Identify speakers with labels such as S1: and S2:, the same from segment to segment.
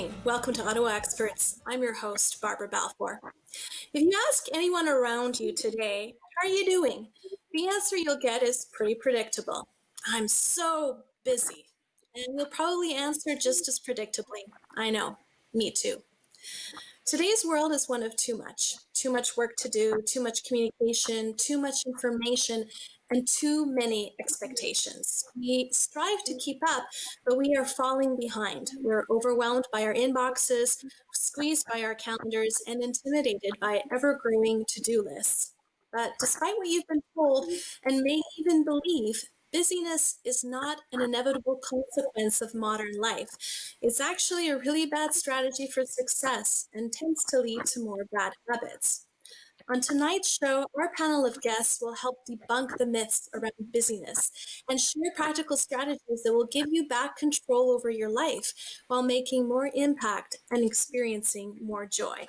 S1: morning. Welcome to Ottawa Experts. I'm your host, Barbara Balfour. If you ask anyone around you today, how are you doing? The answer you'll get is pretty predictable. I'm so busy. And you'll probably answer just as predictably. I know, me too. Today's world is one of too much. Too much work to do, too much communication, too much information, and too many expectations. We strive to keep up, but we are falling behind. We're overwhelmed by our inboxes, squeezed by our calendars, and intimidated by ever-growing to-do lists. But despite what you've been told and may even believe, busyness is not an inevitable consequence of modern life. It's actually a really bad strategy for success and tends to lead to more bad habits. On tonight's show, our panel of guests will help debunk the myths around busyness and share practical strategies that will give you back control over your life while making more impact and experiencing more joy.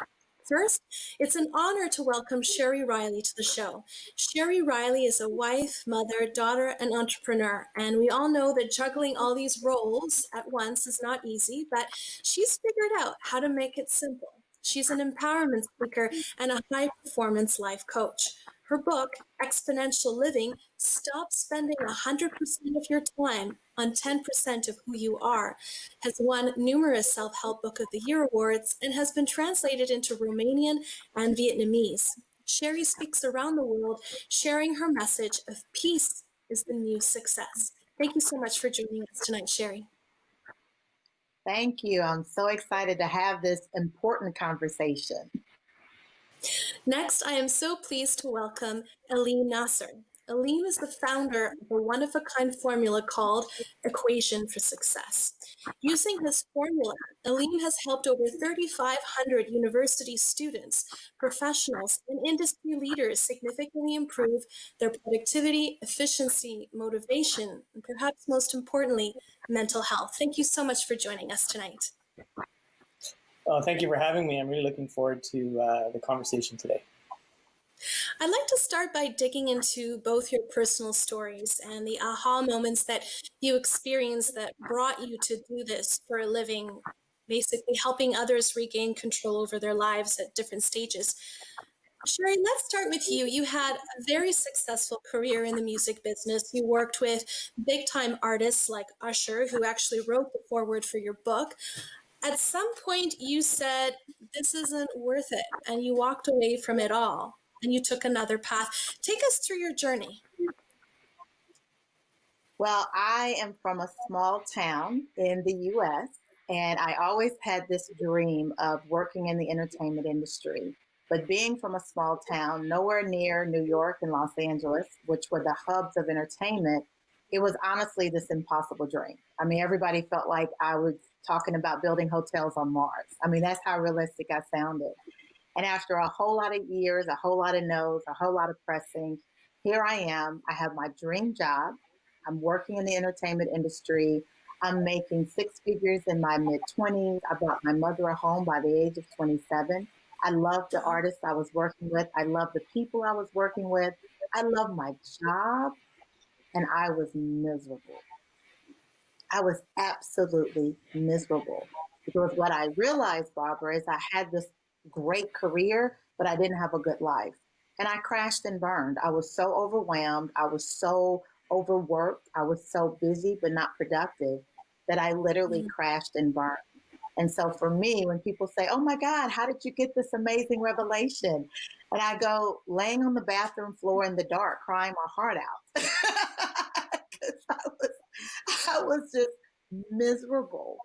S1: First, it's an honor to welcome Sherry Riley to the show. Sherry Riley is a wife, mother, daughter, and entrepreneur, and we all know that juggling all these roles at once is not easy, but she's figured out how to make it simple. She's an empowerment speaker and a high-performance life coach. Her book, Exponential Living, Stop Spending 100% of your time on 10% of who you are, has won numerous Self-Help Book of the Year awards and has been translated into Romanian and Vietnamese. Sherry speaks around the world, sharing her message of peace is the new success. Thank you so much for joining us tonight, Sherry.
S2: Thank you. I'm so excited to have this important conversation.
S1: Next, I am so pleased to welcome Aleem Nasser. Aleem is the founder of a one-of-a-kind formula called Equation for Success. Using his formula, Aleem has helped over 3,500 university students, professionals, and industry leaders significantly improve their productivity, efficiency, motivation, and perhaps most importantly, mental health. Thank you so much for joining us tonight.
S3: Thank you for having me. I'm really looking forward to the conversation today.
S1: I'd like to start by digging into both your personal stories and the aha moments that you experienced that brought you to do this for a living, basically helping others regain control over their lives at different stages. Sherry, let's start with you. You had a very successful career in the music business. You worked with big-time artists like Usher, who actually wrote the foreword for your book. At some point, you said, this isn't worth it, and you walked away from it all, and you took another path. Take us through your journey.
S2: Well, I am from a small town in the U.S., and I always had this dream of working in the entertainment industry. But being from a small town, nowhere near New York and Los Angeles, which were the hubs of entertainment, it was honestly this impossible dream. I mean, everybody felt like I was talking about building hotels on Mars. I mean, that's how realistic I sounded. And after a whole lot of years, a whole lot of no's, a whole lot of pressing, here I am. I have my dream job. I'm working in the entertainment industry. I'm making six figures in my mid-20s. I bought my mother a home by the age of 27. I love the artists I was working with. I love the people I was working with. I love my job. And I was miserable. I was absolutely miserable. Because what I realized, Barbara, is I had this great career, but I didn't have a good life. And I crashed and burned. I was so overwhelmed. I was so overworked. I was so busy, but not productive, that I literally crashed and burned. And so for me, when people say, oh my God, how did you get this amazing revelation? And I go, laying on the bathroom floor in the dark, crying my heart out. Because I was just miserable.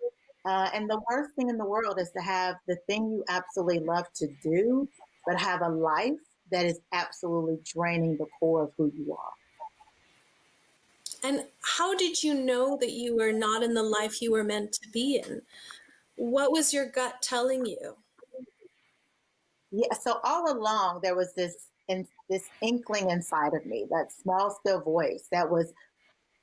S2: And the worst thing in the world is to have the thing you absolutely love to do, but have a life that is absolutely draining the core of who you are.
S1: And how did you know that you were not in the life you were meant to be in? What was your gut telling you?
S2: Yeah, so all along there was this inkling inside of me, that small, still voice that was,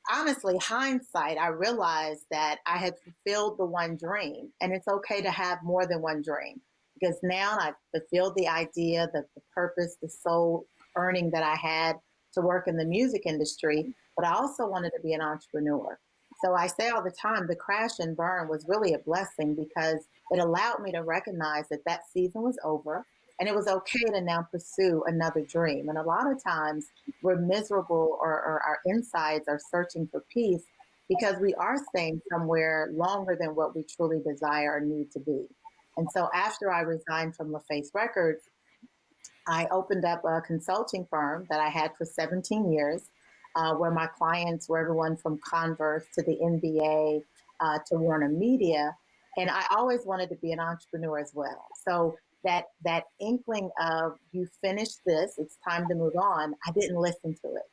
S2: honestly, hindsight, I realized that I had fulfilled the one dream, and it's okay to have more than one dream, because now I've fulfilled the idea, the purpose, the soul earning that I had to work in the music industry, but I also wanted to be an entrepreneur. So I say all the time, the crash and burn was really a blessing, because it allowed me to recognize that that season was over and it was okay to now pursue another dream. And a lot of times we're miserable, or our insides are searching for peace because we are staying somewhere longer than what we truly desire or need to be. And so after I resigned from LaFace Records, I opened up a consulting firm that I had for 17 years, where my clients were everyone from Converse to the NBA to Warner Media. And I always wanted to be an entrepreneur as well. So that inkling of you finished this, it's time to move on, I didn't listen to it.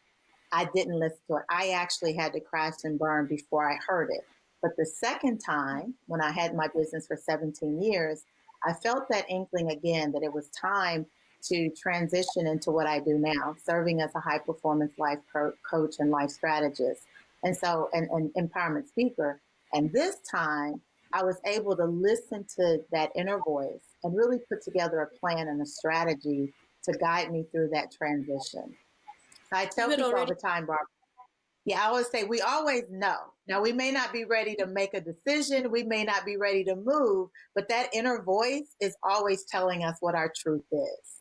S2: I didn't listen to it. I actually had to crash and burn before I heard it. But the second time, when I had my business for 17 years, I felt that inkling again that it was time to transition into what I do now, serving as a high performance life coach and life strategist. And so, and empowerment speaker. And this time, I was able to listen to that inner voice and really put together a plan and a strategy to guide me through that transition. I
S1: You
S2: tell
S1: had
S2: people all
S1: already
S2: the time, Barbara. Yeah, I always say we always know. Now, we may not be ready to make a decision, we may not be ready to move, but that inner voice is always telling us what our truth is.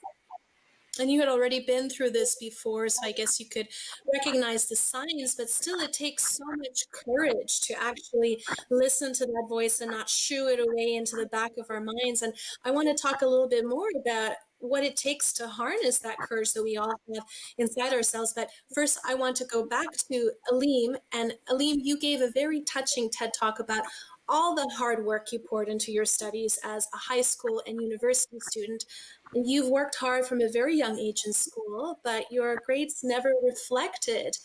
S1: And you had already been through this before, so I guess you could recognize the signs, but still it takes so much courage to actually listen to that voice and not shoo it away into the back of our minds. And I want to talk a little bit more about what it takes to harness that courage that we all have inside ourselves. But first, I want to go back to Aleem. And Aleem, you gave a very touching TED Talk about all the hard work you poured into your studies as a high school and university student. You've worked hard from a very young age in school, but your grades never reflected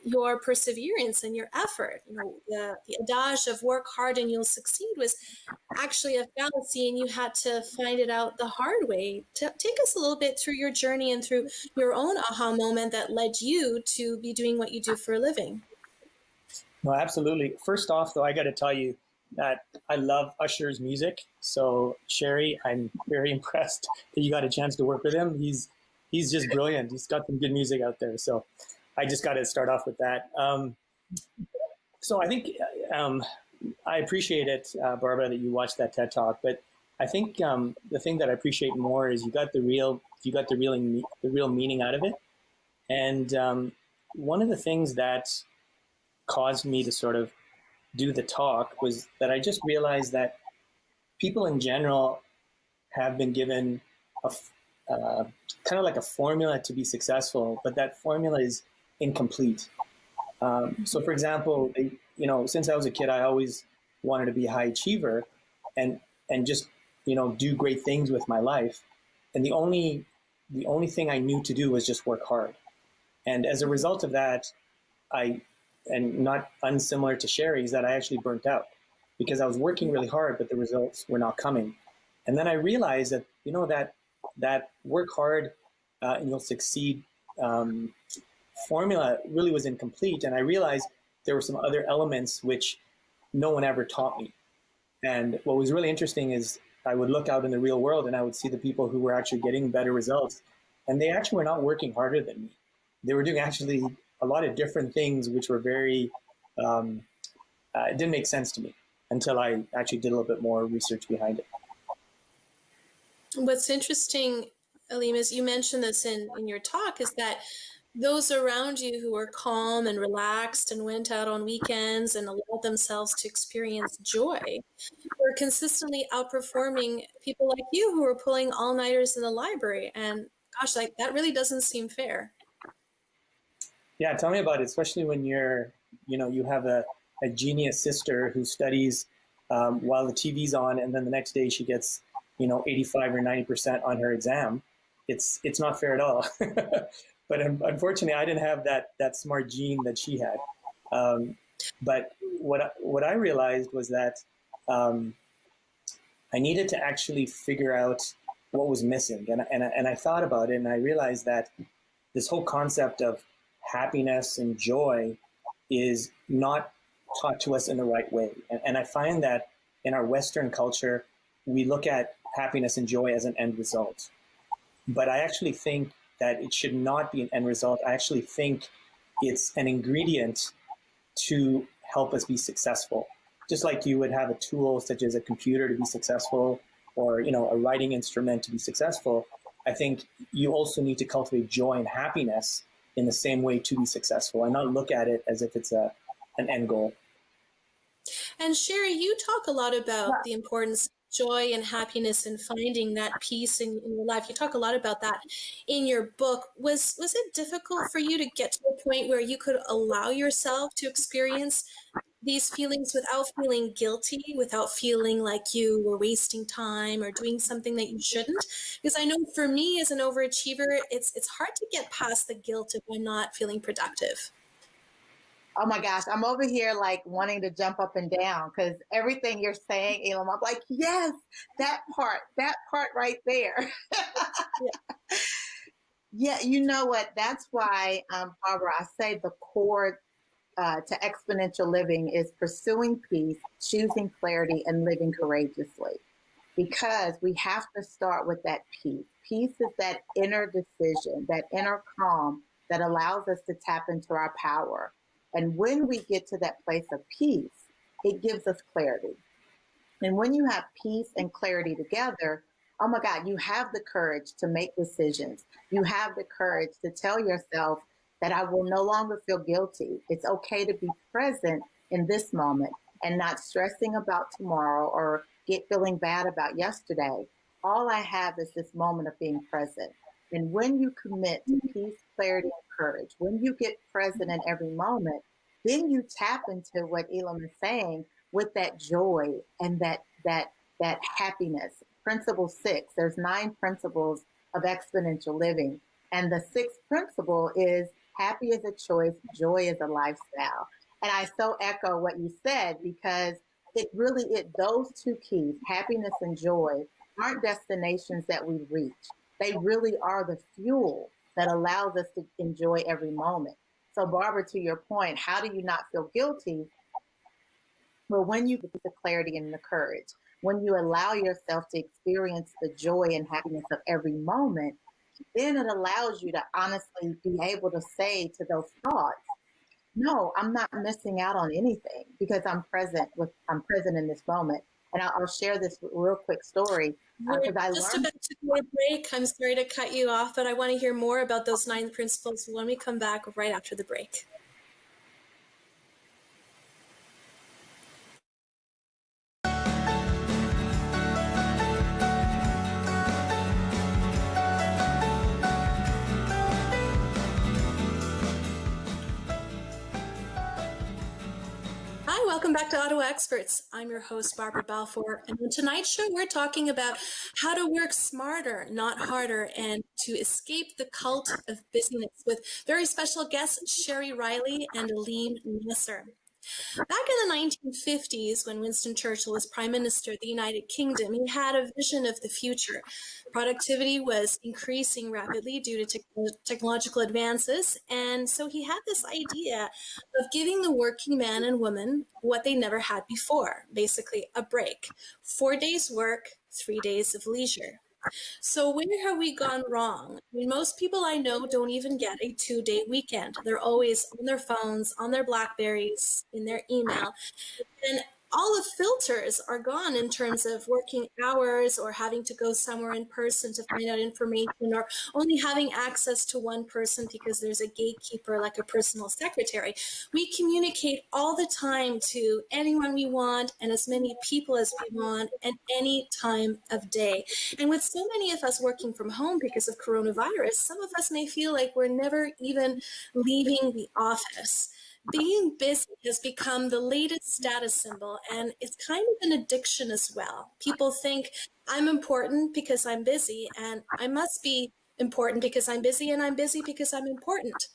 S1: your perseverance and your effort. You know, the adage of work hard and you'll succeed was actually a fallacy, and you had to find it out the hard way. Take us a little bit through your journey and through your own aha moment that led you to be doing what you do for a living.
S3: No, absolutely. First off, though, I got to tell you that I love Usher's music. So, Sherry, I'm very impressed that you got a chance to work with him. He's just brilliant. He's got some good music out there. So, I just got to start off with that. So, I think I appreciate it, Barbara, that you watched that TED Talk. But I think the thing that I appreciate more is you got the real meaning out of it. And one of the things that caused me to sort of do the talk was that I just realized that people in general have been given a kind of like a formula to be successful, but that formula is incomplete. So, for example, since I was a kid, I always wanted to be a high achiever and just do great things with my life. And the only thing I knew to do was just work hard. And as a result of that, and not unsimilar to Sherry's, that I actually burnt out because I was working really hard, but the results were not coming. And then I realized that, that work hard and you'll succeed formula really was incomplete. And I realized there were some other elements which no one ever taught me. And what was really interesting is I would look out in the real world and I would see the people who were actually getting better results. And they actually were not working harder than me. They were doing actually a lot of different things, which were very, it didn't make sense to me until I actually did a little bit more research behind it.
S1: What's interesting, Aleem, is you mentioned this in your talk, is that those around you who were calm and relaxed and went out on weekends and allowed themselves to experience joy were consistently outperforming people like you who were pulling all-nighters in the library. And gosh, like that really doesn't seem fair.
S3: Yeah, tell me about it, especially when you have a genius sister who studies while the TV's on, and then the next day she gets, 85 or 90% on her exam. It's not fair at all. But unfortunately, I didn't have that smart gene that she had. But what I realized was that I needed to actually figure out what was missing, and I thought about it, and I realized that this whole concept of happiness and joy is not taught to us in the right way. And I find that in our Western culture, we look at happiness and joy as an end result. But I actually think that it should not be an end result. I actually think it's an ingredient to help us be successful. just like you would have a tool such as a computer to be successful, or a writing instrument to be successful, I think you also need to cultivate joy and happiness in the same way to be successful, and not look at it as if it's an end goal.
S1: And Sherry, you talk a lot about the importance of joy and happiness and finding that peace in your life. You talk a lot about that in your book. Was it difficult for you to get to a point where you could allow yourself to experience these feelings without feeling guilty, without feeling like you were wasting time or doing something that you shouldn't? Because I know for me as an overachiever, it's hard to get past the guilt if I'm not feeling productive.
S2: Oh my gosh, I'm over here like wanting to jump up and down because everything you're saying, Elam, I'm like, yes, that part right there.
S1: Yeah.
S2: Yeah, you know what? That's why, Barbara, I say the core to exponential living is pursuing peace, choosing clarity, and living courageously. Because we have to start with that peace. Peace is that inner decision, that inner calm that allows us to tap into our power. And when we get to that place of peace, it gives us clarity. And when you have peace and clarity together, oh my God, you have the courage to make decisions. You have the courage to tell yourself that I will no longer feel guilty. It's okay to be present in this moment and not stressing about tomorrow or feeling bad about yesterday. All I have is this moment of being present. And when you commit to peace, clarity, and courage, when you get present in every moment, then you tap into what Elam is saying with that joy and that happiness. Principle 6, there's 9 principles of exponential living. And the 6th principle is happy is a choice, joy is a lifestyle. And I so echo what you said because those two keys, happiness and joy, aren't destinations that we reach. They really are the fuel that allows us to enjoy every moment. So Barbara, to your point, how do you not feel guilty? Well, when you get the clarity and the courage, when you allow yourself to experience the joy and happiness of every moment, then it allows you to honestly be able to say to those thoughts, no, I'm not missing out on anything because I'm present in this moment. And I'll share this real quick story
S1: We're
S2: because I
S1: just
S2: learned.
S1: about to go to break. I'm sorry to cut you off, but I want to hear more about those 9 principles when we come back right after the break. Hi, welcome back to Ottawa Experts. I'm your host, Barbara Balfour, and on tonight's show, we're talking about how to work smarter, not harder, and to escape the cult of busyness with very special guests, Sherry Riley and Aline Nasser. Back in the 1950s, when Winston Churchill was Prime Minister of the United Kingdom, he had a vision of the future. Productivity was increasing rapidly due to technological advances, and so he had this idea of giving the working man and woman what they never had before, basically a break. 4 days work, 3 days of leisure. So where have we gone wrong? I mean, most people I know don't even get a 2-day weekend. They're always on their phones, on their Blackberries, in their email. And all the filters are gone in terms of working hours or having to go somewhere in person to find out information or only having access to one person because there's a gatekeeper like a personal secretary. We communicate all the time to anyone we want and as many people as we want at any time of day. And with so many of us working from home because of coronavirus, some of us may feel like we're never even leaving the office. Being busy has become the latest status symbol, and it's kind of an addiction as well. People think I'm important because I'm busy, and I must be important because I'm busy, and I'm busy because I'm important.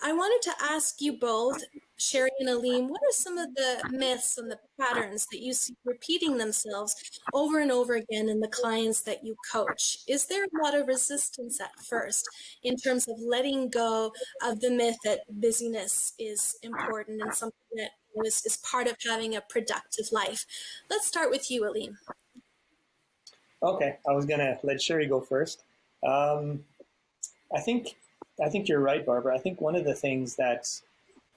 S1: I wanted to ask you both, Sherry and Aline, what are some of the myths and the patterns that you see repeating themselves over and over again in the clients that you coach? Is there a lot of resistance at first in terms of letting go of the myth that busyness is important and something that is part of having a productive life? Let's start with you, Aline.
S3: Okay, I was gonna let Sherry go first. Um, I think I think you're right, Barbara. I think one of the things that,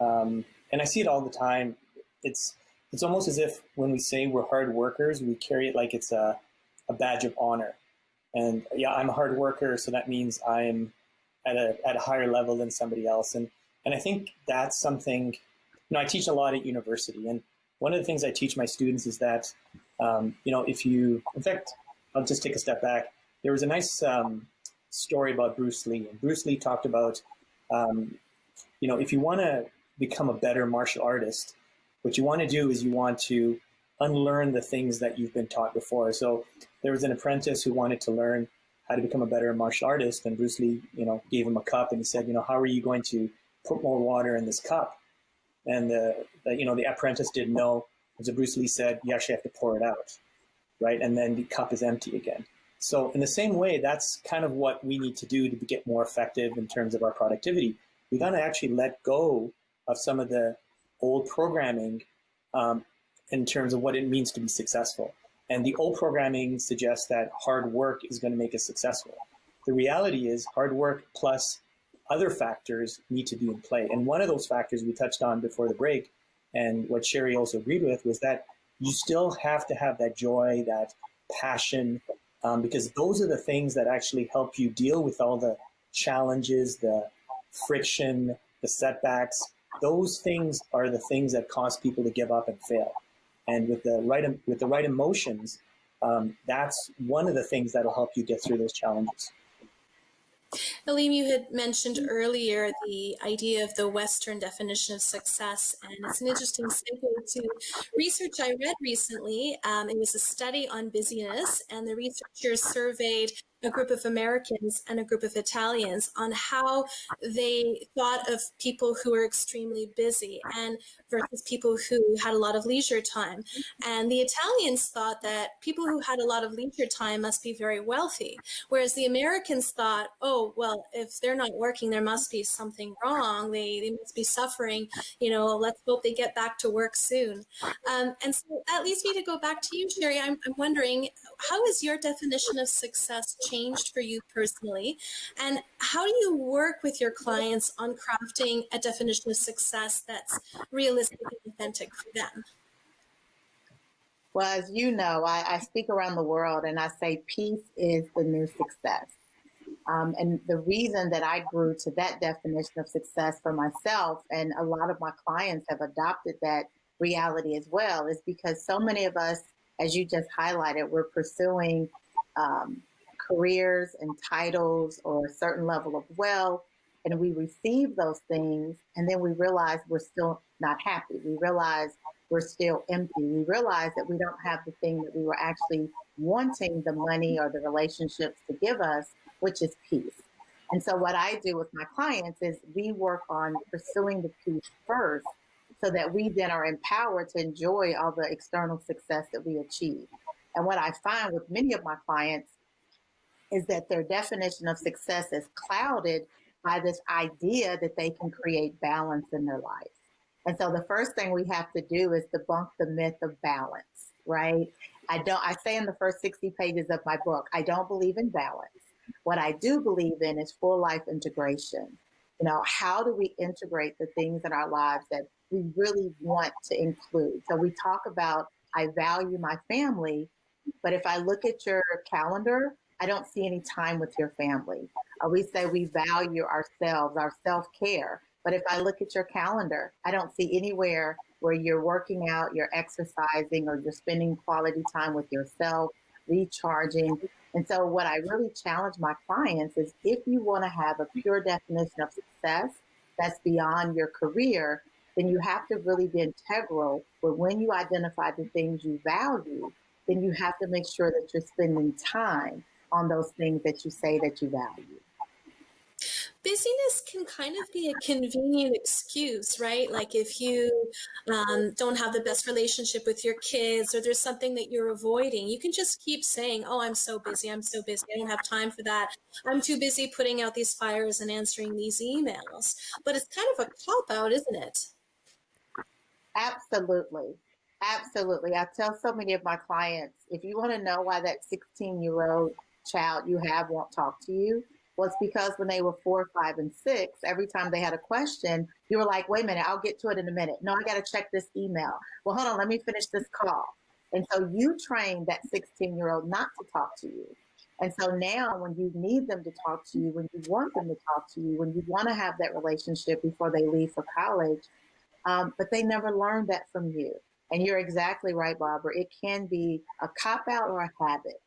S3: and I see it all the time, it's it's almost as if when we say we're hard workers, we carry it like it's a badge of honor. And yeah, I'm a hard worker, so that means I'm at a higher level than somebody else. And I think that's something, I teach a lot at university. And one of the things I teach my students is that, if you, in fact, I'll just take a step back. There was a nice story about Bruce Lee. And Bruce Lee talked about, if you want to become a better martial artist, what you want to do is you want to unlearn the things that you've been taught before. So there was an apprentice who wanted to learn how to become a better martial artist, and Bruce Lee, gave him a cup, and he said, how are you going to put more water in this cup? And the apprentice didn't know. And so Bruce Lee said, you actually have to pour it out, right? And then the cup is empty again. So in the same way, that's kind of what we need to do to get more effective in terms of our productivity. We got to actually let go of some of the old programming in terms of what it means to be successful. And the old programming suggests that hard work is going to make us successful. The reality is hard work plus other factors need to be in play. And one of those factors we touched on before the break, and what Sherry also agreed with, was that you still have to have that joy, that passion, because those are the things that actually help you deal with all the challenges, the friction, the setbacks. Those things are the things that cause people to give up and fail. And with the right emotions, that's one of the things that will help you get through those challenges.
S1: Aleem, you had mentioned earlier the idea of the Western definition of success, and it's an interesting segue to research I read recently. It was a study on busyness, and the researchers surveyed a group of Americans and a group of Italians on how they thought of people who were extremely busy and versus people who had a lot of leisure time. And the Italians thought that people who had a lot of leisure time must be very wealthy, whereas the Americans thought, oh, well, if they're not working, there must be something wrong. They must be suffering. Let's hope they get back to work soon. And so that leads me to go back to you, Sherry. I'm wondering, how has your definition of success changed for you personally? And how do you work with your clients on crafting a definition of success that's realistic and authentic for them?
S2: Well, as you know, I speak around the world and I say peace is the new success. And the reason that I grew to that definition of success for myself, and a lot of my clients have adopted that reality as well, is because so many of us, as you just highlighted, we're pursuing careers and titles or a certain level of wealth, and we receive those things, and then we realize we're still not happy. We realize we're still empty. We realize that we don't have the thing that we were actually wanting the money or the relationships to give us, which is peace. And so what I do with my clients is we work on pursuing the peace first so that we then are empowered to enjoy all the external success that we achieve. And what I find with many of my clients is that their definition of success is clouded by this idea that they can create balance in their life. And so the first thing we have to do is debunk the myth of balance, right? I say in the first 60 pages of my book, I don't believe in balance. What I do believe in is full life integration. How do we integrate the things in our lives that we really want to include? So we talk about, I value my family, but if I look at your calendar, I don't see any time with your family. We say we value ourselves, our self-care. But if I look at your calendar, I don't see anywhere where you're working out, you're exercising, or you're spending quality time with yourself, recharging. And so what I really challenge my clients is, if you want to have a pure definition of success that's beyond your career, then you have to really be integral. But when you identify the things you value, then you have to make sure that you're spending time on those things that you say that you value.
S1: Busyness can kind of be a convenient excuse, right? Like if you don't have the best relationship with your kids, or there's something that you're avoiding, you can just keep saying, oh, I'm so busy, I don't have time for that. I'm too busy putting out these fires and answering these emails. But it's kind of a cop-out, isn't it?
S2: Absolutely. Absolutely. I tell so many of my clients, if you want to know why that 16-year-old child you have won't talk to you, Well, it's because when they were 4, 5, and 6, every time they had a question, you were like, wait a minute, I'll get to it in a minute. No, I got to check this email. Well, hold on, let me finish this call. And so you trained that 16-year-old not to talk to you. And so now when you need them to talk to you, when you want them to talk to you, when you want to have that relationship before they leave for college, but they never learned that from you. And you're exactly right, Barbara. It can be a cop-out or a habit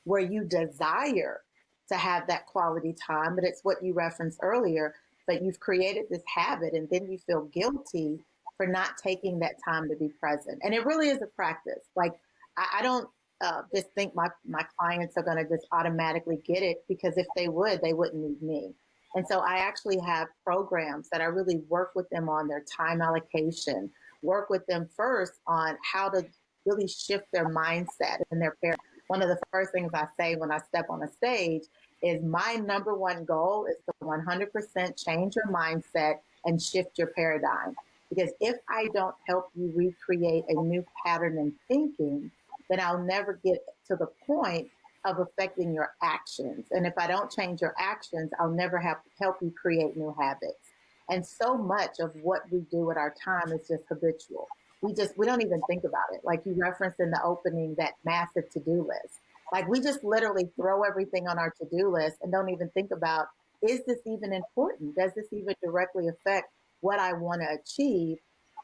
S2: where you desire to have that quality time, but it's what you referenced earlier, but you've created this habit and then you feel guilty for not taking that time to be present. And it really is a practice. Like, I don't just think my clients are going to just automatically get it, because if they would, they wouldn't need me. And so I actually have programs that I really work with them on their time allocation, work with them first on how to really shift their mindset and their parents. One of the first things I say when I step on a stage is my number one goal is to 100% change your mindset and shift your paradigm. Because if I don't help you recreate a new pattern in thinking, then I'll never get to the point of affecting your actions. And if I don't change your actions, I'll never help you create new habits. And so much of what we do with our time is just habitual. We don't even think about it. Like you referenced in the opening, that massive to-do list. Like we just literally throw everything on our to-do list and don't even think about, is this even important? Does this even directly affect what I want to achieve?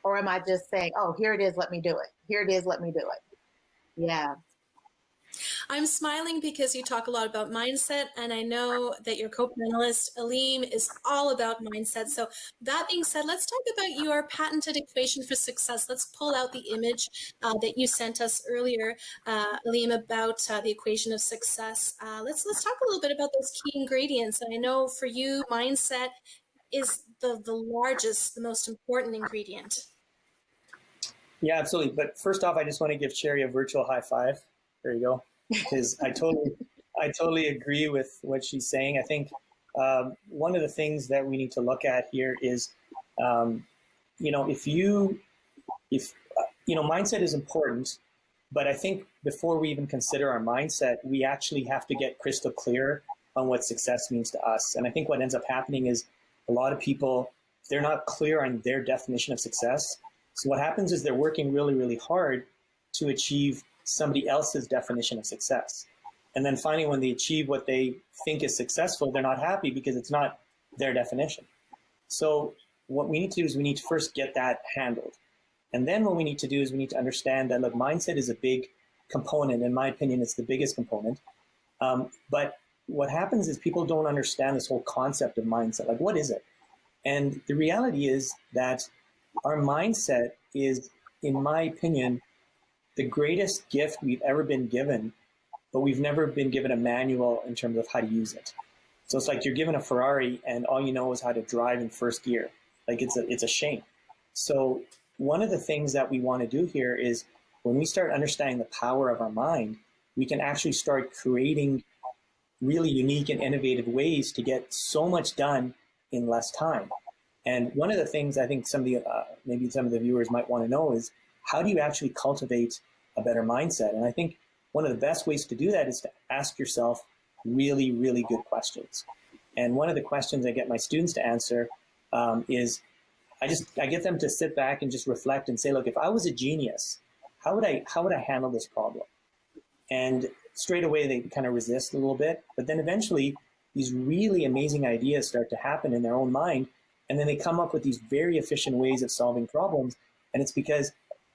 S2: Or am I just saying, oh, here it is, let me do it. Here it is, let me do it. Yeah.
S1: I'm smiling because you talk a lot about mindset, and I know that your co-panelist, Aleem, is all about mindset. So that being said, let's talk about your patented equation for success. Let's pull out the image that you sent us earlier, Aleem, about the equation of success. Let's talk a little bit about those key ingredients. And I know for you, mindset is the largest, the most important ingredient.
S3: Yeah, absolutely. But first off, I just want to give Sherry a virtual high five. There you go. Because I totally agree with what she's saying. I think one of the things that we need to look at here is, mindset is important, but I think before we even consider our mindset, we actually have to get crystal clear on what success means to us. And I think what ends up happening is a lot of people, they're not clear on their definition of success. So what happens is they're working really, really hard to achieve somebody else's definition of success. And then finally, when they achieve what they think is successful, they're not happy because it's not their definition. So what we need to do is we need to first get that handled. And then what we need to do is we need to understand that, look, mindset is a big component. In my opinion, it's the biggest component. But what happens is people don't understand this whole concept of mindset. Like, what is it? And the reality is that our mindset is, in my opinion, the greatest gift we've ever been given, but we've never been given a manual in terms of how to use it. So it's like you're given a Ferrari and all you know is how to drive in first gear. Like it's a shame. So one of the things that we want to do here is when we start understanding the power of our mind, we can actually start creating really unique and innovative ways to get so much done in less time. And one of the things I think maybe some of the viewers might want to know is, how do you actually cultivate a better mindset? And I think one of the best ways to do that is to ask yourself really, really good questions. And one of the questions I get my students to answer is, I get them to sit back and just reflect and say, look, if I was a genius, how would I handle this problem? And straight away they kind of resist a little bit, but then eventually these really amazing ideas start to happen in their own mind, and then they come up with these very efficient ways of solving problems. And it's because,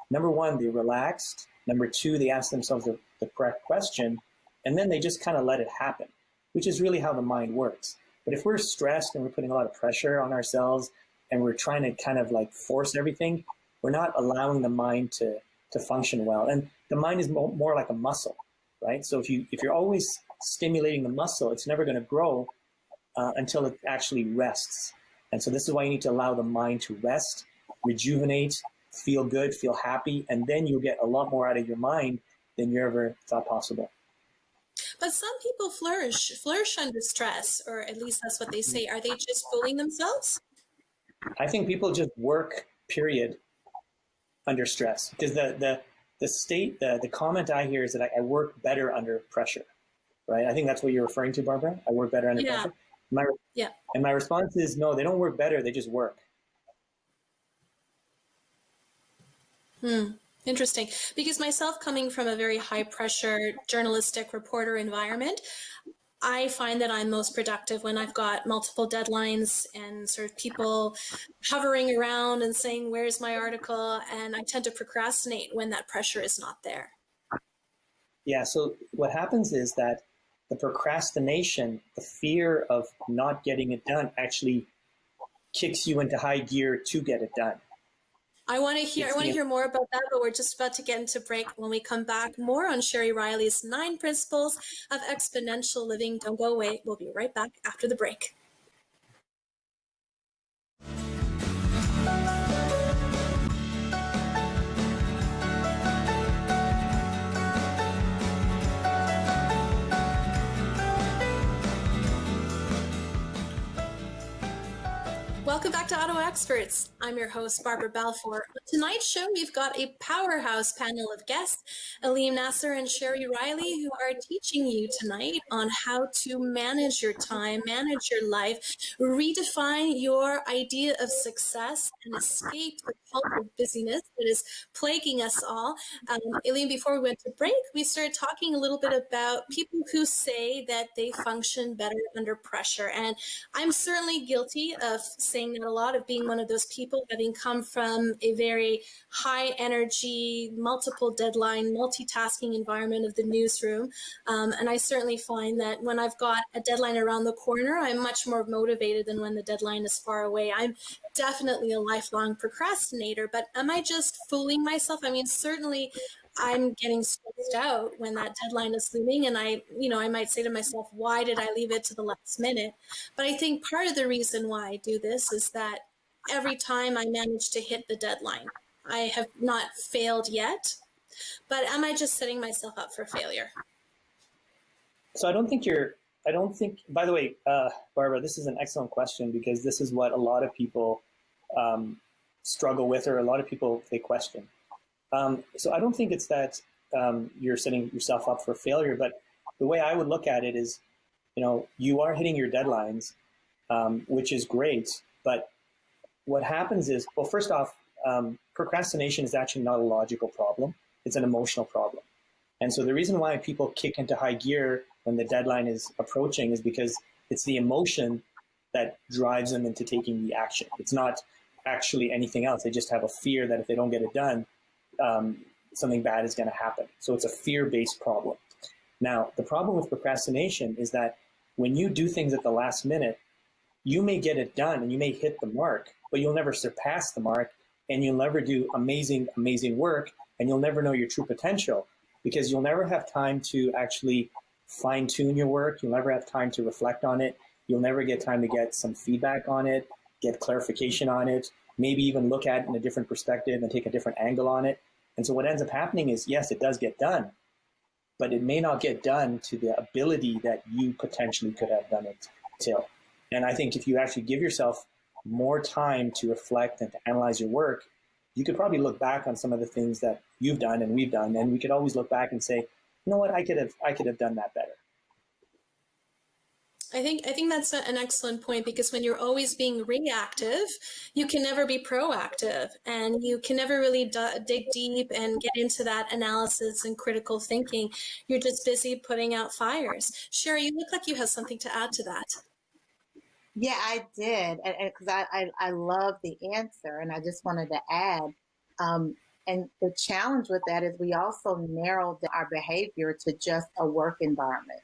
S3: number one, they relaxed. Number two, they asked themselves the correct question, and then they just kind of let it happen, which is really how the mind works. But if we're stressed and we're putting a lot of pressure on ourselves and we're trying to kind of like force everything, we're not allowing the mind to function well. And the mind is more like a muscle, right? So if you're always stimulating the muscle, it's never going to grow until it actually rests. And so this is why you need to allow the mind to rest, rejuvenate, feel good, feel happy, and then you'll get a lot more out of your mind than you ever thought possible.
S1: But some people flourish under stress, or at least that's what they say. Are they just fooling themselves?
S3: I think people just work, period, under stress. Because the comment I hear is that I work better under pressure. right? I think that's what you're referring to, Barbara. I work better under
S1: Yeah.
S3: pressure. My,
S1: Yeah.
S3: and my response is no, they don't work better. They just work.
S1: Interesting. Because myself coming from a very high pressure journalistic reporter environment, I find that I'm most productive when I've got multiple deadlines and sort of people hovering around and saying, where's my article? And I tend to procrastinate when that pressure is not there.
S3: Yeah. So what happens is that the procrastination, the fear of not getting it done actually kicks you into high gear to get it done.
S1: I want to hear more about that, but we're just about to get into break. When we come back, more on Sherry Riley's 9 principles of exponential living. Don't go away. We'll be right back after the break. Welcome back to Ottawa Experts. I'm your host, Barbara Balfour. On tonight's show, we've got a powerhouse panel of guests, Aleem Nasser and Sherry Riley, who are teaching you tonight on how to manage your time, manage your life, redefine your idea of success, and escape the cult of busyness that is plaguing us all. Aleem, before we went to break, we started talking a little bit about people who say that they function better under pressure. And I'm certainly guilty of saying that a lot, of being one of those people, having come from a very high energy, multiple deadline, multitasking environment of the newsroom. And I certainly find that when I've got a deadline around the corner, I'm much more motivated than when the deadline is far away. I'm definitely a lifelong procrastinator, but am I just fooling myself? I mean, certainly I'm getting stressed out when that deadline is looming, and I might say to myself, why did I leave it to the last minute? But I think part of the reason why I do this is that every time I manage to hit the deadline, I have not failed yet, but am I just setting myself up for failure?
S3: So I don't think, by the way, Barbara, this is an excellent question because this is what a lot of people struggle with, or a lot of people, they question. So I don't think it's that you're setting yourself up for failure, but the way I would look at it is, you are hitting your deadlines, which is great. But what happens is, well, first off, procrastination is actually not a logical problem. It's an emotional problem. And so the reason why people kick into high gear when the deadline is approaching is because it's the emotion that drives them into taking the action. It's not actually anything else. They just have a fear that if they don't get it done, something bad is going to happen. So it's a fear-based problem. Now, the problem with procrastination is that when you do things at the last minute, you may get it done and you may hit the mark, but you'll never surpass the mark, and you'll never do amazing, amazing work, and you'll never know your true potential because you'll never have time to actually fine-tune your work. You'll never have time to reflect on it. You'll never get time to get some feedback on it, get clarification on it, maybe even look at it in a different perspective and take a different angle on it. And so what ends up happening is, yes, it does get done, but it may not get done to the ability that you potentially could have done it till. And I think if you actually give yourself more time to reflect and to analyze your work, you could probably look back on some of the things that you've done and we've done, and we could always look back and say, you know what, I could have done that better.
S1: I think that's an excellent point, because when you're always being reactive, you can never be proactive, and you can never really dig deep and get into that analysis and critical thinking. You're just busy putting out fires. Sherry, you look like you have something to add to that.
S2: Yeah, I did, and because I love the answer, and I just wanted to add, and the challenge with that is we also narrowed our behavior to just a work environment,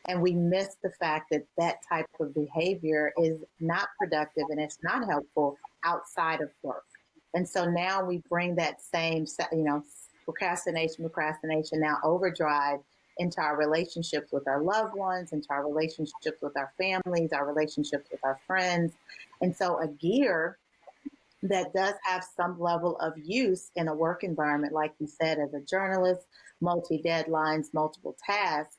S2: and we miss the fact that that type of behavior is not productive and it's not helpful outside of work. And so now we bring that same, procrastination, now overdrive into our relationships with our loved ones, into our relationships with our families, our relationships with our friends. And so a gear that does have some level of use in a work environment, like you said, as a journalist, multi-deadlines, multiple tasks.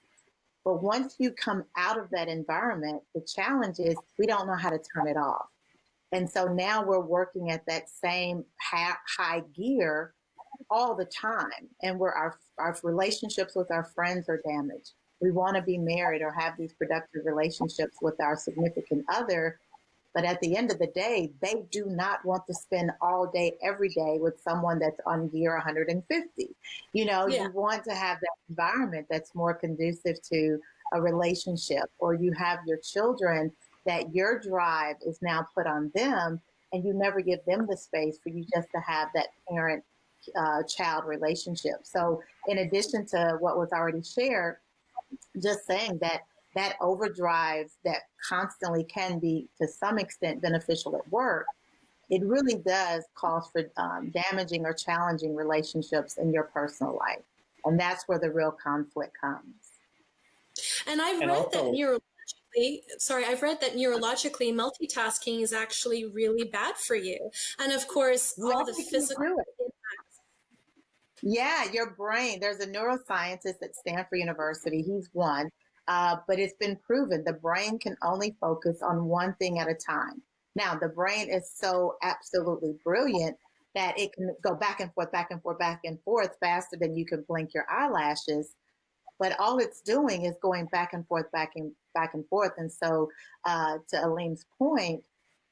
S2: But once you come out of that environment, the challenge is we don't know how to turn it off. And so now we're working at that same high gear all the time, and our relationships with our friends are damaged. We want to be married or have these productive relationships with our significant other. But at the end of the day, they do not want to spend all day, every day with someone that's on year 150.
S1: Yeah.
S2: You want to have that environment that's more conducive to a relationship, or you have your children that your drive is now put on them, and you never give them the space for you just to have that parent child relationship. So in addition to what was already shared, just saying that that overdrive that constantly can be to some extent beneficial at work, it really does cause for damaging or challenging relationships in your personal life. And that's where the real conflict comes.
S1: And I've read that neurologically multitasking is actually really bad for you. And of course, all the physical impacts.
S2: Yeah, your brain. There's a neuroscientist at Stanford University. He's one. But it's been proven the brain can only focus on one thing at a time. Now, the brain is so absolutely brilliant that it can go back and forth, back and forth, back and forth faster than you can blink your eyelashes. But all it's doing is going back and forth, back and forth. And so, to Aline's point,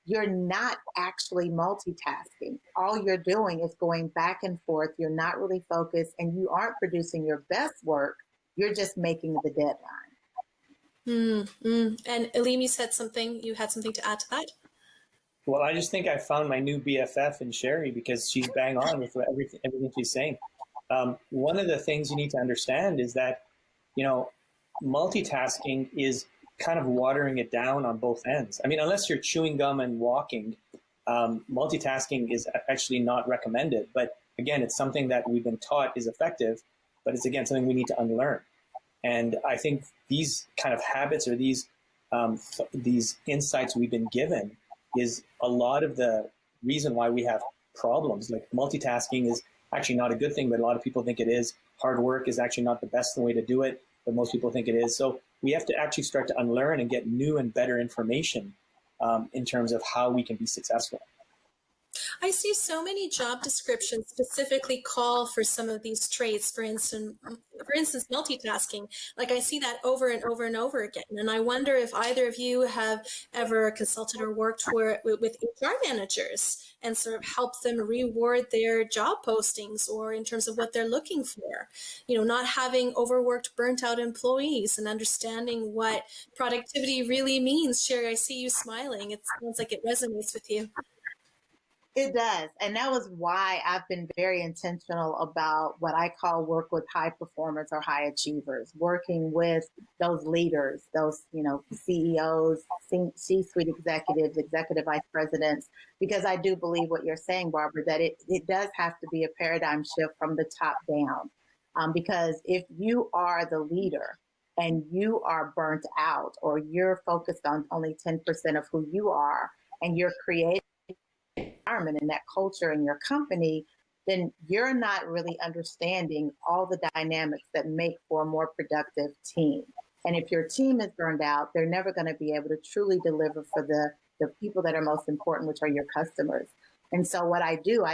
S2: you're not actually multitasking. All you're doing is going back and forth. You're not really focused, and you aren't producing your best work. You're just making the deadline.
S1: And Aline, you had something to add to that?
S3: Well, I just think I found my new BFF in Sherry, because she's bang on with everything she's saying. One of the things you need to understand is that, multitasking is kind of watering it down on both ends. I mean, unless you're chewing gum and walking, multitasking is actually not recommended. But again, it's something that we've been taught is effective, but it's, again, something we need to unlearn. And I think these kind of habits, or these insights we've been given, is a lot of the reason why we have problems. Like, multitasking is actually not a good thing, but a lot of people think it is. Hard work is actually not the best way to do it, but most people think it is. So we have to actually start to unlearn and get new and better information in terms of how we can be successful.
S1: I see so many job descriptions specifically call for some of these traits. For instance, multitasking. Like, I see that over and over and over again. And I wonder if either of you have ever consulted or worked with HR managers and sort of helped them reward their job postings, or in terms of what they're looking for. Not having overworked, burnt out employees, and understanding what productivity really means. Sherry, I see you smiling. It sounds like it resonates with you.
S2: It does. And that was why I've been very intentional about what I call work with high performers or high achievers, working with those leaders, those, CEOs, C-suite executives, executive vice presidents, because I do believe what you're saying, Barbara, that it does have to be a paradigm shift from the top down. Because if you are the leader and you are burnt out, or you're focused on only 10% of who you are, and you're creating environment and that culture in your company, then you're not really understanding all the dynamics that make for a more productive team. And if your team is burned out, they're never going to be able to truly deliver for the people that are most important, which are your customers. And so what I do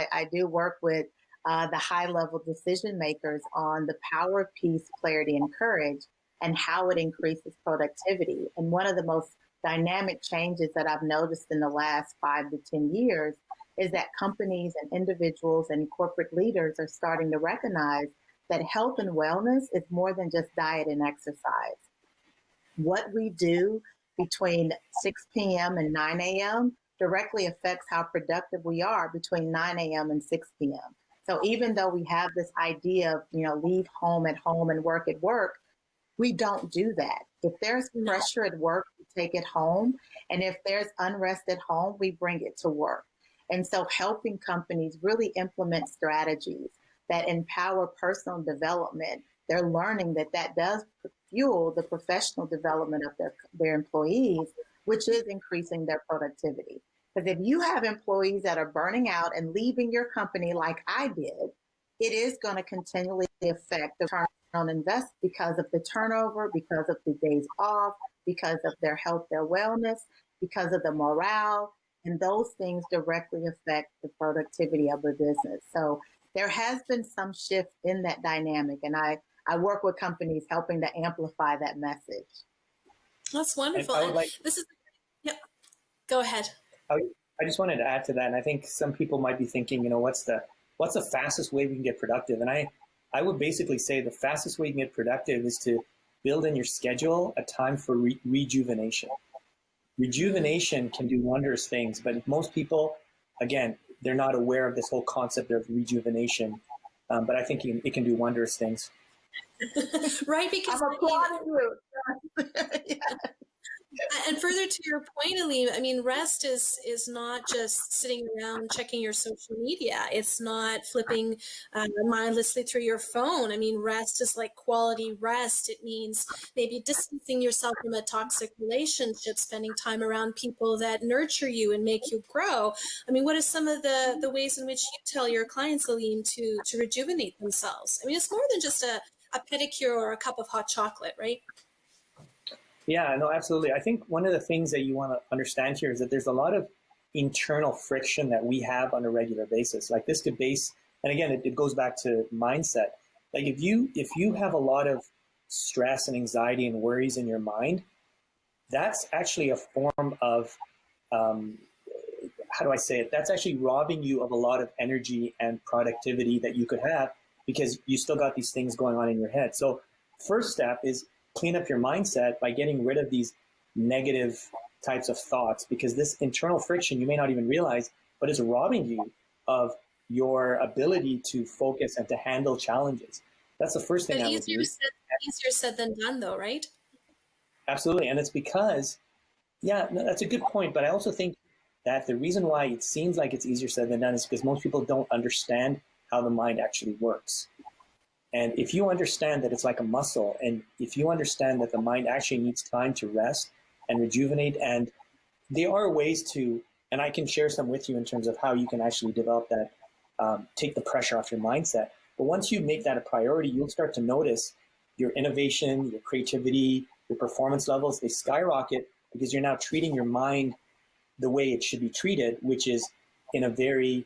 S2: work with the high level decision makers on the power of peace, clarity, and courage, and how it increases productivity. And one of the most dynamic changes that I've noticed in the last 5 to 10 years is that companies and individuals and corporate leaders are starting to recognize that health and wellness is more than just diet and exercise. What we do between 6 p.m. and 9 a.m. directly affects how productive we are between 9 a.m. and 6 p.m. So even though we have this idea of, leave home at home and work at work, we don't do that. If there's pressure at work, we take it home. And if there's unrest at home, we bring it to work. And so helping companies really implement strategies that empower personal development, they're learning that does fuel the professional development of their employees, which is increasing their productivity. Because if you have employees that are burning out and leaving your company like I did, it is going to continually affect the return on investment because of the turnover, because of the days off, because of their health, their wellness, because of the morale. And those things directly affect the productivity of the business. So there has been some shift in that dynamic. And I I work with companies helping to amplify that message.
S1: That's wonderful.
S3: And I would
S1: And
S3: like,
S1: this is, yeah, go ahead.
S3: I just wanted to add to that, and I think some people might be thinking, what's the fastest way we can get productive? And I would basically say the fastest way you can get productive is to build in your schedule a time for rejuvenation. Rejuvenation can do wondrous things, but most people, again, they're not aware of this whole concept of rejuvenation. But I think it can do wondrous things.
S1: Right, because
S2: I'm applauding you. Yeah.
S1: and further to your point, Aleem, I mean, rest is not just sitting around checking your social media. It's not flipping mindlessly through your phone. I mean, rest is like quality rest. It means maybe distancing yourself from a toxic relationship, spending time around people that nurture you and make you grow. I mean, what are some of the ways in which you tell your clients, Aleem, to rejuvenate themselves? I mean, it's more than just a pedicure or a cup of hot chocolate, right?
S3: Yeah, no, absolutely. I think one of the things that you want to understand here is that there's a lot of internal friction that we have on a regular basis. Like this could base, and again, it goes back to mindset. Like if you have a lot of stress and anxiety and worries in your mind, that's actually a form of, how do I say it? That's actually robbing you of a lot of energy and productivity that you could have because you still got these things going on in your head. So first step is clean up your mindset by getting rid of these negative types of thoughts, because this internal friction you may not even realize, but is robbing you of your ability to focus and to handle challenges. That's the first thing
S1: But
S3: I would do.
S1: easier said than done, though, right?
S3: Absolutely. And it's because, yeah, no, that's a good point. But I also think that the reason why it seems like it's easier said than done is because most people don't understand how the mind actually works. And if you understand that it's like a muscle, and if you understand that the mind actually needs time to rest and rejuvenate, and there are ways to, and I can share some with you in terms of how you can actually develop that, take the pressure off your mindset. But once you make that a priority, you'll start to notice your innovation, your creativity, your performance levels, they skyrocket because you're now treating your mind the way it should be treated, which is in a very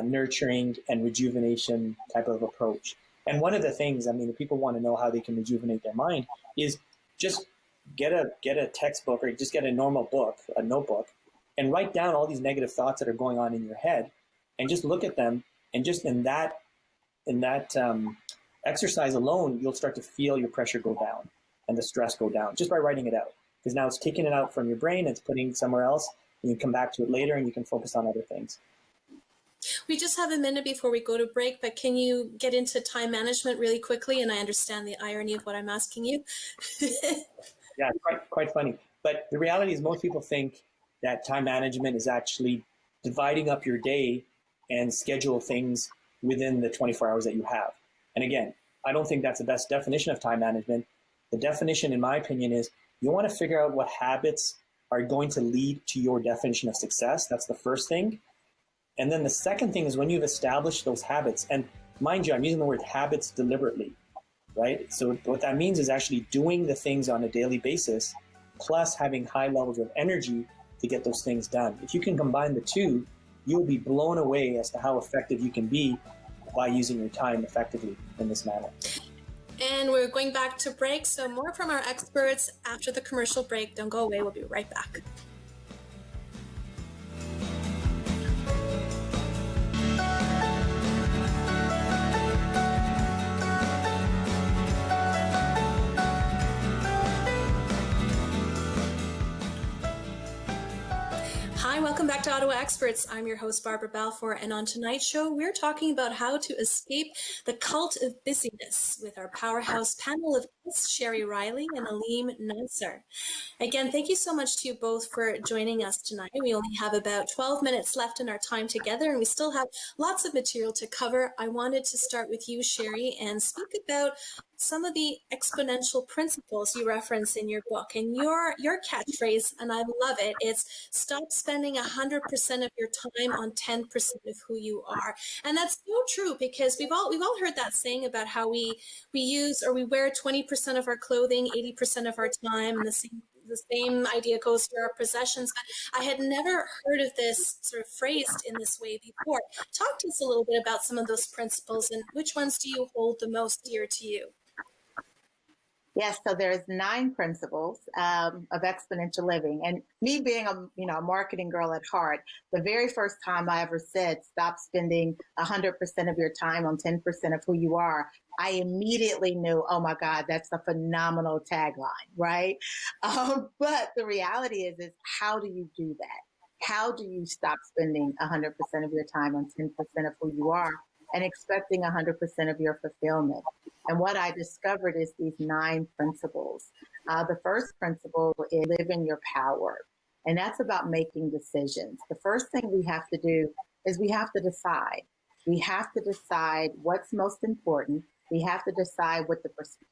S3: nurturing and rejuvenation type of approach. And one of the things, I mean, if people want to know how they can rejuvenate their mind, is just get a textbook or just get a normal book, a notebook, and write down all these negative thoughts that are going on in your head, and just look at them. And just in that exercise alone, you'll start to feel your pressure go down and the stress go down just by writing it out. Because now it's taking it out from your brain, it's putting it somewhere else, and you come back to it later, and you can focus on other things.
S1: We just have a minute before we go to break, but can you get into time management really quickly? And I understand the irony of what I'm asking you.
S3: Yeah, quite funny. But the reality is most people think that time management is actually dividing up your day and schedule things within the 24 hours that you have. And again, I don't think that's the best definition of time management. The definition, in my opinion, is you want to figure out what habits are going to lead to your definition of success. That's the first thing. And then the second thing is when you've established those habits, and mind you, I'm using the word habits deliberately, right? So what that means is actually doing the things on a daily basis, plus having high levels of energy to get those things done. If you can combine the two, you'll be blown away as to how effective you can be by using your time effectively in this manner.
S1: And we're going back to break. So more from our experts after the commercial break. Don't go away. We'll be right back. Hi, welcome back to Ottawa Experts. I'm your host, Barbara Balfour, and on tonight's show, we're talking about how to escape the cult of busyness with our powerhouse panel of guests, Sherry Riley and Aleem Nasser. Again, thank you so much to you both for joining us tonight. We only have about 12 minutes left in our time together, and we still have lots of material to cover. I wanted to start with you, Sherry, and speak about some of the exponential principles you reference in your book. And your catchphrase, and I love it, it's stop spending 100% of your time on 10% of who you are. And that's so true, because we've all heard that saying about how we use or we wear 20% of our clothing 80% of our time, and the same idea goes for our possessions. But I had never heard of this sort of phrased in this way before. Talk to us a little bit about some of those principles, and which ones do you hold the most dear to you?
S2: Yes, so there's 9 principles of exponential living, and me being a marketing girl at heart, the very first time I ever said stop spending 100% of your time on 10% of who you are, I immediately knew, oh my God, that's a phenomenal tagline, right? But the reality is how do you do that? How do you stop spending 100% of your time on 10% of who you are and expecting 100% of your fulfillment? And what I discovered is these 9 principles. The first principle is live in your power. And that's about making decisions. The first thing we have to do is we have to decide. We have to decide what's most important. We have to decide what the perspective.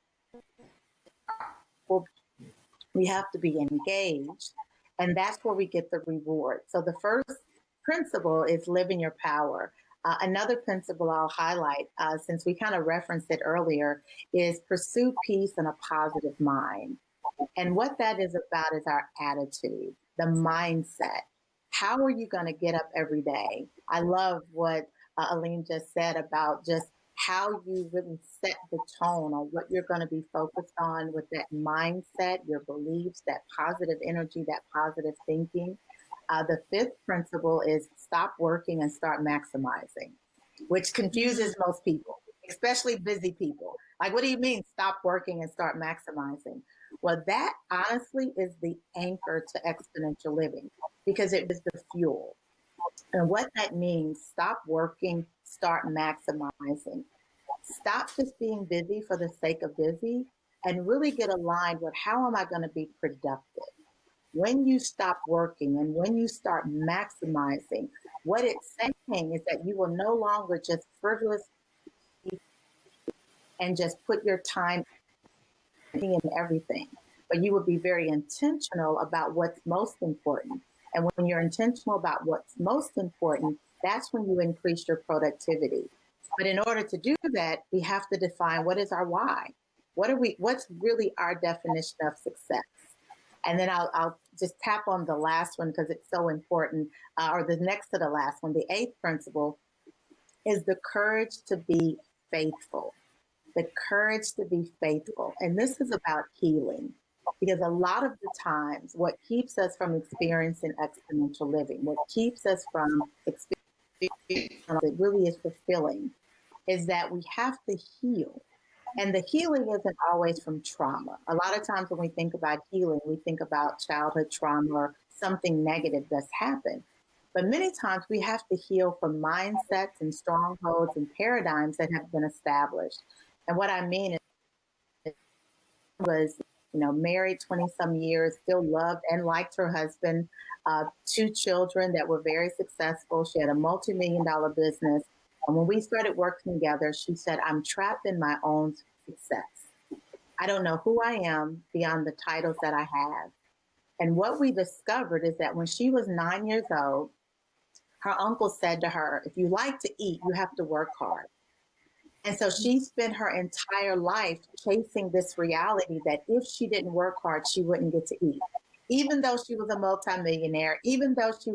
S2: We have to be engaged. And that's where we get the reward. So the first principle is live in your power. Another principle I'll highlight, since we kind of referenced it earlier, is pursue peace and a positive mind. And what that is about is our attitude, the mindset. How are you going to get up every day? I love what Aline just said about just how you really set the tone on what you're going to be focused on with that mindset, your beliefs, that positive energy, that positive thinking. The 5th principle is stop working and start maximizing, which confuses most people, especially busy people. Like, what do you mean stop working and start maximizing? Well, that honestly is the anchor to exponential living because it is the fuel. And what that means, stop working, start maximizing. Stop just being busy for the sake of busy and really get aligned with how am I going to be productive? When you stop working and when you start maximizing, what it's saying is that you will no longer just frivolously and just put your time in everything, but you will be very intentional about what's most important. And when you're intentional about what's most important, that's when you increase your productivity. But in order to do that, we have to define what is our why. What's really our definition of success? And then I'll just tap on the last one because it's so important, or the next to the last one. The 8th principle is the courage to be faithful. The courage to be faithful. And this is about healing. Because a lot of the times, what keeps us from experiencing exponential living, what keeps us from experiencing it really is fulfilling, is that we have to heal. And the healing isn't always from trauma. A lot of times when we think about healing, we think about childhood trauma or something negative that's happened. But many times we have to heal from mindsets and strongholds and paradigms that have been established. And what I mean is, was, married 20 some years, still loved and liked her husband, 2 children that were very successful. She had a multi-million-dollar business. And when we started working together, she said, I'm trapped in my own success. I don't know who I am beyond the titles that I have. And what we discovered is that when she was 9 years old, her uncle said to her, if you like to eat, you have to work hard. And so she spent her entire life chasing this reality that if she didn't work hard, she wouldn't get to eat. Even though she was a multimillionaire, even though she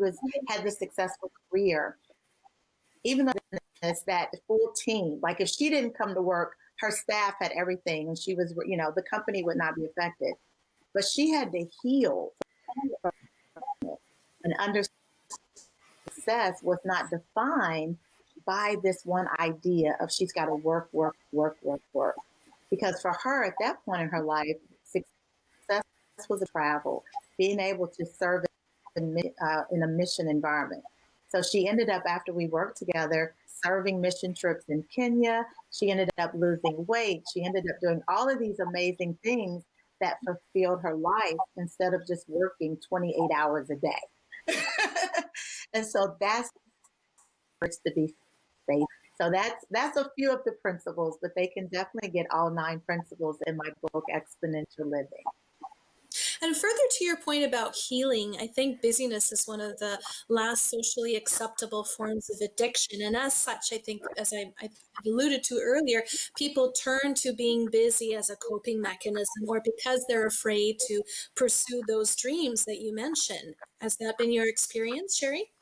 S2: had this successful career, even though it's that full team, like if she didn't come to work, her staff had everything and she was, the company would not be affected. But she had to heal and understand success was not defined by this one idea of she's got to work. Because for her at that point in her life, success was a travel, being able to serve in a mission environment. So she ended up, after we worked together, serving mission trips in Kenya. She ended up losing weight. She ended up doing all of these amazing things that fulfilled her life instead of just working 28 hours a day. And so that's to be faithful. So that's a few of the principles, but they can definitely get all 9 principles in my book, Exponential Living.
S1: And further to your point about healing, I think busyness is one of the last socially acceptable forms of addiction. And as such, I think, as I alluded to earlier, people turn to being busy as a coping mechanism or because they're afraid to pursue those dreams that you mentioned. Has that been your experience, Sherry?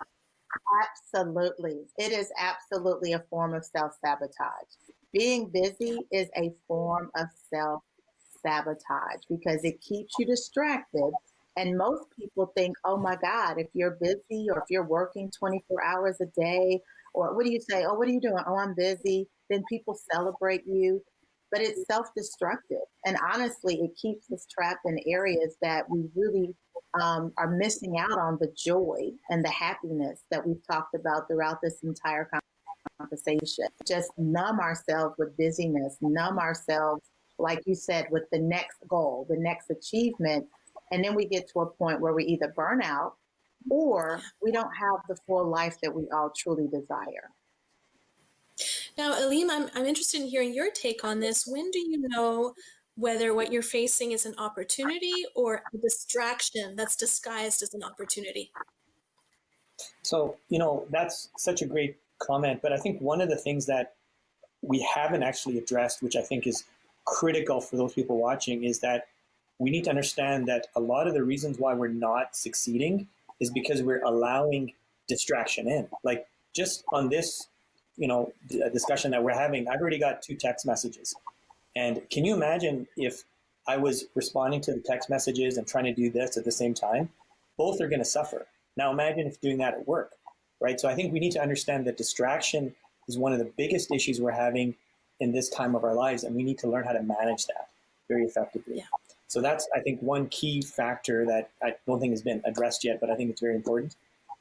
S2: Absolutely. It is absolutely a form of self-sabotage. Being busy is a form of self-sabotage. self-sabotage because it keeps you distracted. And most people think, oh my God, if you're busy or if you're working 24 hours a day, or what do you say? Oh, what are you doing? Oh, I'm busy. Then people celebrate you. But it's self-destructive. And honestly, it keeps us trapped in areas that we really are missing out on the joy and the happiness that we've talked about throughout this entire conversation. Just numb ourselves with busyness, numb ourselves, like you said, with the next goal, the next achievement. And then we get to a point where we either burn out or we don't have the full life that we all truly desire.
S1: Now, Aleem, I'm interested in hearing your take on this. When do you know whether what you're facing is an opportunity or a distraction that's disguised as an opportunity?
S3: So, that's such a great comment. But I think one of the things that we haven't actually addressed, which I think is critical for those people watching, is that we need to understand that a lot of the reasons why we're not succeeding is because we're allowing distraction in. Like just on this, discussion that we're having, I've already got 2 text messages. And can you imagine if I was responding to the text messages and trying to do this at the same time? Both are going to suffer. Now imagine if doing that at work, right? So I think we need to understand that distraction is one of the biggest issues we're having in this time of our lives, and we need to learn how to manage that very effectively. Yeah. So that's, I think, one key factor that I don't think has been addressed yet, but I think it's very important.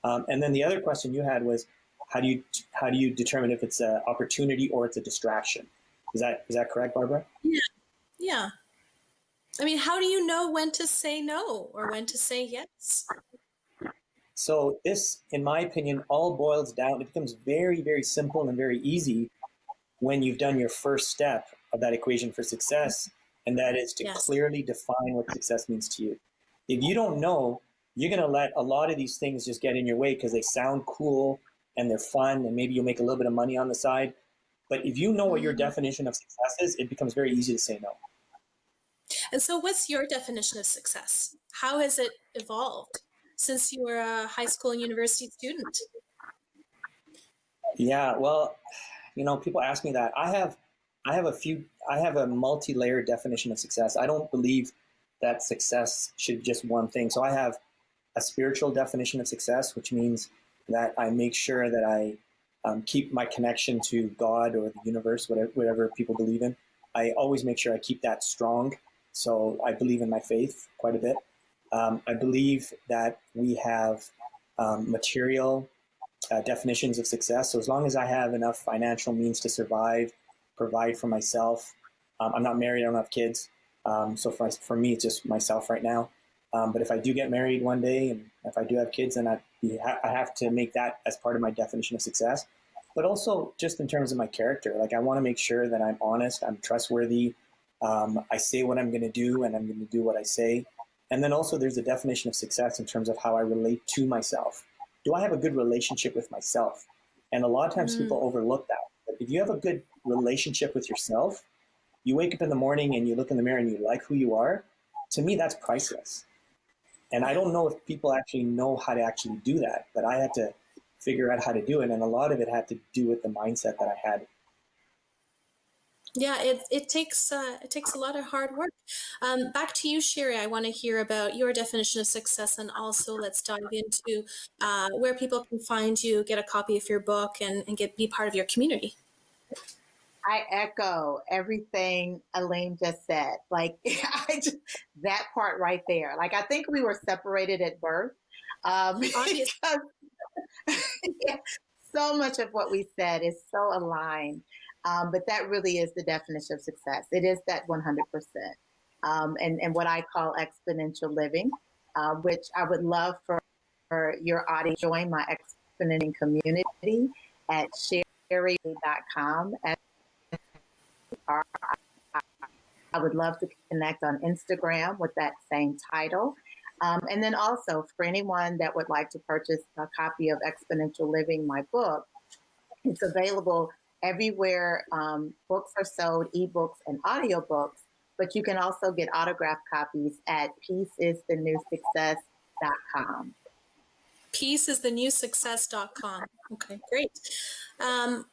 S3: And then the other question you had was, how do you determine if it's an opportunity or it's a distraction? Is that correct, Barbara?
S1: Yeah. I mean, how do you know when to say no or when to say yes?
S3: So this, in my opinion, all boils down, it becomes very, very simple and very easy when you've done your first step of that equation for success, and that is to clearly define what success means to you. If you don't know, you're going to let a lot of these things just get in your way because they sound cool and they're fun, and maybe you'll make a little bit of money on the side. But if you know what your definition of success is, it becomes very easy to say no.
S1: And so what's your definition of success? How has it evolved since you were a high school and university student?
S3: Yeah, well, people ask me that. I have a multi-layered definition of success. I don't believe that success should be just one thing. So I have a spiritual definition of success, which means that I make sure that I keep my connection to God or the universe, whatever people believe in. I always make sure I keep that strong. So I believe in my faith quite a bit. I believe that we have material definitions of success. So as long as I have enough financial means to survive, provide for myself, I'm not married, I don't have kids. So for me, it's just myself right now. But if I do get married one day, and if I do have kids, then I have to make that as part of my definition of success. But also just in terms of my character, like I want to make sure that I'm honest, I'm trustworthy, I say what I'm going to do, and I'm going to do what I say. And then also there's a definition of success in terms of how I relate to myself. Do I have a good relationship with myself? And a lot of times people overlook that. But if you have a good relationship with yourself, you wake up in the morning and you look in the mirror and you like who you are, to me, that's priceless. And I don't know if people actually know how to actually do that, but I had to figure out how to do it. And a lot of it had to do with the mindset that I had.
S1: Yeah, it takes a lot of hard work. Back to you, Sherry. I want to hear about your definition of success, and also let's dive into where people can find you, get a copy of your book, and be part of your community.
S2: I echo everything Aleem just said. Like that part right there. Like I think we were separated at birth. Because so much of what we said is so aligned. But that really is the definition of success. It is that 100%. And what I call exponential living, which I would love for your audience to join my exponential community at sherry.com. I would love to connect on Instagram with that same title. And then also for anyone that would like to purchase a copy of Exponential Living, my book, it's available everywhere books are sold, ebooks and audiobooks, but you can also get autographed copies at peaceisthenewsuccess.com.
S1: Peaceisthenewsuccess.com. Okay, great.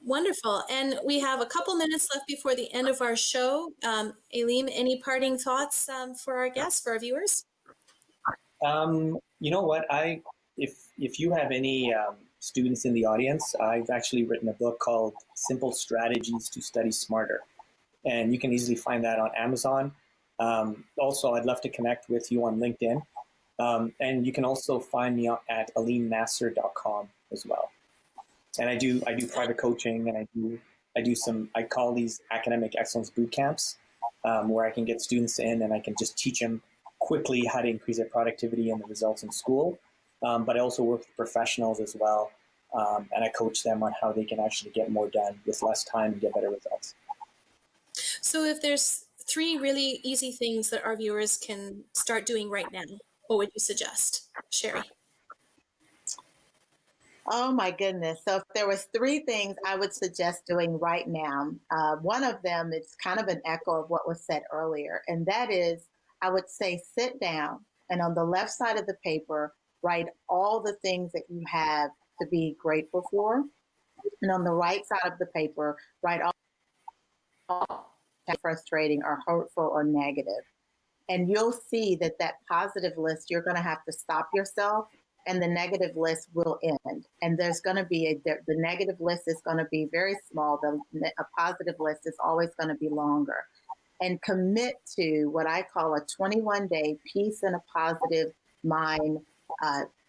S1: Wonderful. And we have a couple minutes left before the end of our show. Aileen, any parting thoughts for our guests, for our viewers?
S3: You know what? If you have any students in the audience, I've actually written a book called Simple Strategies to Study Smarter. And you can easily find that on Amazon. Also, I'd love to connect with you on LinkedIn. And you can also find me at aliennasser.com as well. And I do private coaching, and I call these academic excellence boot camps, where I can get students in and I can just teach them quickly how to increase their productivity and the results in school. But I also work with professionals as well, and I coach them on how they can actually get more done with less time and get better results.
S1: So if there's 3 really easy things that our viewers can start doing right now, what would you suggest, Sherry?
S2: Oh my goodness. So if there was 3 things I would suggest doing right now, one of them is kind of an echo of what was said earlier. And that is, I would say, sit down and on the left side of the paper, write all the things that you have to be grateful for. And on the right side of the paper, write all frustrating or hurtful or negative. And you'll see that positive list, you're going to have to stop yourself, and the negative list will end. And there's going to be the negative list is going to be very small. A positive list is always going to be longer. And commit to what I call a 21-day peace and a positive mind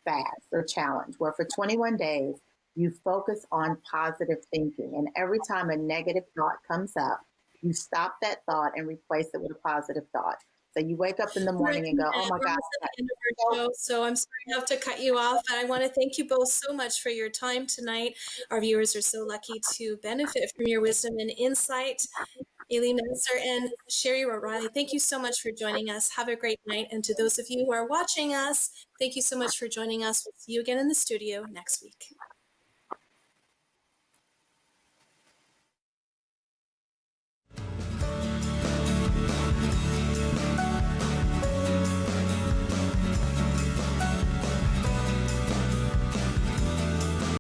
S2: fast or challenge, where for 21 days, you focus on positive thinking. And every time a negative thought comes up, you stop that thought and replace it with a positive thought. So you wake up in the morning and go, oh my God.
S1: We're almost at the end of our show, so I'm sorry I have to cut you off, but I want to thank you both so much for your time tonight. Our viewers are so lucky to benefit from your wisdom and insight. Aileen Nasser and Sherry O'Reilly, thank you so much for joining us. Have a great night. And to those of you who are watching us, thank you so much for joining us. We'll see you again in the studio next week.